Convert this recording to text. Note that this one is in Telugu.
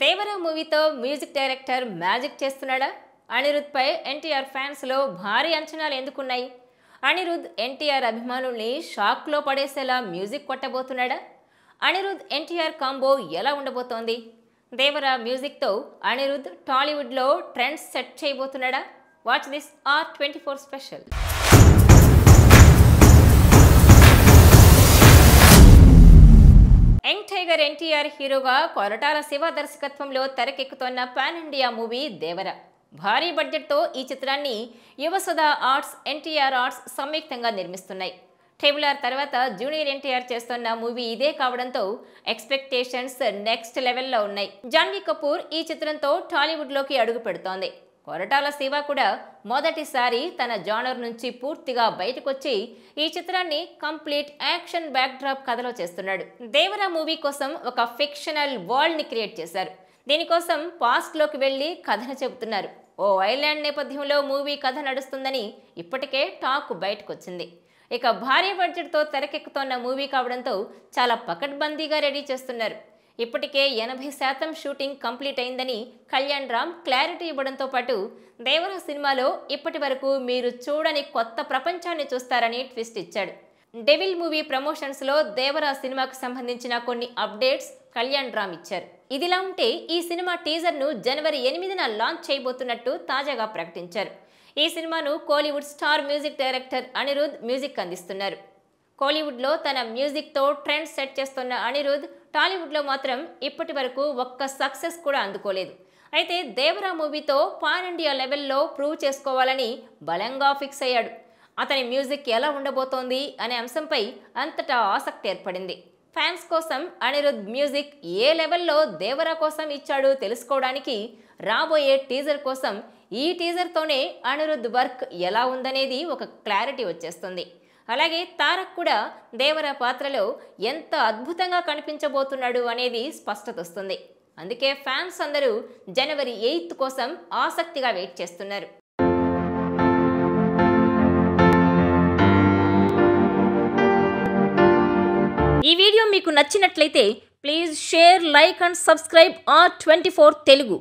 దేవరా మూవీతో మ్యూజిక్ డైరెక్టర్ మ్యాజిక్ చేస్తున్నాడా? అనిరుద్ పై ఎన్టీఆర్ ఫ్యాన్స్ లో భారీ అంచనాలు ఎందుకున్నాయి? అనిరుద్ ఎన్టీఆర్ అభిమానుల్ని షాక్ లో పడేసేలా మ్యూజిక్ కొట్టబోతున్నాడా? అనిరుద్ ఎన్టీఆర్ కాంబో ఎలా ఉండబోతోంది? దేవరా మ్యూజిక్ తో అనిరుద్ టాలీవుడ్ లో ట్రెండ్స్ సెట్ చేయబోతున్నాడా? Watch this R24 special. Young tiger NTR హీరోగా కొరటాల శివ దర్శకత్వంలో తెరకెక్కుతున్న పాన్ ఇండియా మూవీ దేవరా. భారీ బడ్జెట్తో ఈ చిత్రాన్ని యువసుధ ఆర్ట్స్, ఎన్టీఆర్ ఆర్ట్స్ సంయుక్తంగా నిర్మిస్తున్నాయి. ట్రిబుల్ తర్వాత జూనియర్ ఎన్టీఆర్ చేస్తున్న మూవీ ఇదే కావడంతో ఎక్స్పెక్టేషన్స్ నెక్స్ట్ లెవెల్లో ఉన్నాయి. జాన్వీ కపూర్ ఈ చిత్రంతో టాలీవుడ్లోకి అడుగు పెడుతోంది. కొరటాల శివ కూడా మొదటిసారి తన జానర్ నుంచి పూర్తిగా బయటకొచ్చి ఈ చిత్రాన్ని కంప్లీట్ యాక్షన్ బ్యాక్డ్రాప్ కథలో చేస్తున్నాడు. దేవరా మూవీ కోసం ఒక ఫిక్షనల్ వరల్డ్ ని క్రియేట్ చేశారు. దీనికోసం పాస్ట్ లోకి వెళ్లి కథను చెబుతున్నారు. ఓ ఐలాండ్ నేపథ్యంలో మూవీ కథ నడుస్తుందని ఇప్పటికే టాక్ బయటకొచ్చింది. ఇక భారీ బడ్జెట్తో తెరకెక్కుతోన్న మూవీ కావడంతో చాలా పకడ్బందీగా రెడీ చేస్తున్నారు. ఇప్పటికే 80% షూటింగ్ కంప్లీట్ అయిందని కళ్యాణ్ రామ్ క్లారిటీ ఇవ్వడంతో పాటు దేవరా సినిమాలో ఇప్పటి వరకు మీరు చూడని కొత్త ప్రపంచాన్ని చూస్తారని ట్విస్ట్ ఇచ్చాడు. డెవిల్ మూవీ ప్రమోషన్స్ లో దేవరా సినిమాకు సంబంధించిన కొన్ని అప్డేట్స్ కళ్యాణ్ రామ్ ఇచ్చారు. ఇదిలా ఉంటే ఈ సినిమా టీజర్ ను జనవరి 8న లాంచ్ చేయబోతున్నట్టు తాజాగా ప్రకటించారు. ఈ సినిమాను Kollywood star music director Anirudh music అందిస్తున్నారు. కోలీవుడ్లో తన మ్యూజిక్తో ట్రెండ్ సెట్ చేస్తున్న అనిరుద్ టాలీవుడ్లో మాత్రం ఇప్పటి వరకు ఒక్క సక్సెస్ కూడా అందుకోలేదు. అయితే దేవరా మూవీతో పాన్ ఇండియా లెవెల్లో ప్రూవ్ చేసుకోవాలని బలంగా ఫిక్స్ అయ్యాడు. అతని మ్యూజిక్ ఎలా ఉండబోతోంది అనే అంశంపై అంతటా ఆసక్తి ఏర్పడింది. ఫ్యాన్స్ కోసం అనిరుద్ మ్యూజిక్ ఏ లెవెల్లో దేవరా కోసం ఇచ్చాడో తెలుసుకోవడానికి రాబోయే టీజర్ కోసం ఈ టీజర్తోనే అనిరుద్ వర్క్ ఎలా ఉందనేది ఒక క్లారిటీ వచ్చేస్తుంది. అలాగే తారక్ కూడా దేవరా పాత్రలో ఎంత అద్భుతంగా కనిపించబోతున్నాడు అనేది స్పష్టత వస్తుంది. అందుకే ఫ్యాన్స్ అందరూ జనవరి 8 కోసం ఆసక్తిగా వెయిట్ చేస్తున్నారు. ఈ వీడియో మీకు నచ్చినట్లయితే please share, like and subscribe R24 Telugu.